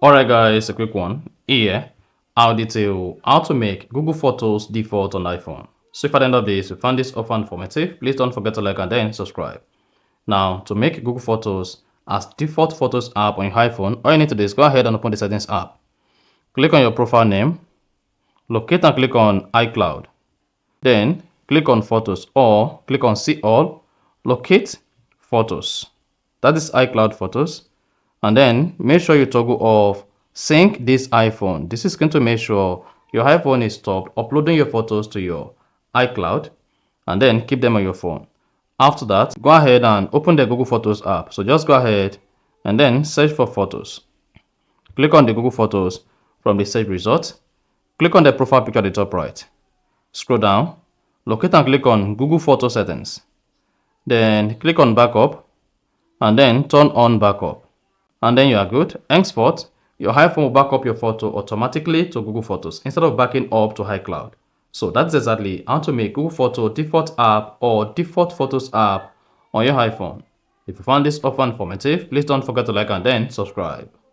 Alright guys, a quick one. Here, I'll detail how to make Google Photos default on iPhone. So if at the end of this you found this offer informative, please don't forget to like and then subscribe. Now, to make Google Photos as default Photos app on your iPhone, all you need to do is go ahead and open the Settings app. Click on your profile name, locate and click on iCloud. Then, click on Photos or click on See All, locate Photos. That is iCloud Photos. And then make sure you toggle off sync this iPhone. This is going to make sure your iPhone is stopped uploading your photos to your iCloud and then keep them on your phone. After that, go ahead and open the Google Photos app. So just go ahead and then search for photos. Click on the Google Photos from the search results. Click on the profile picture at the top right. Scroll down, locate and click on Google Photo Settings. Then click on Backup and then turn on Backup. And then you are good. Henceforth, your iPhone will back up your photo automatically to Google Photos instead of backing up to iCloud. So that's exactly how to make Google Photo default app or default Photos app on your iPhone. If you found this offer informative, please don't forget to like and then subscribe.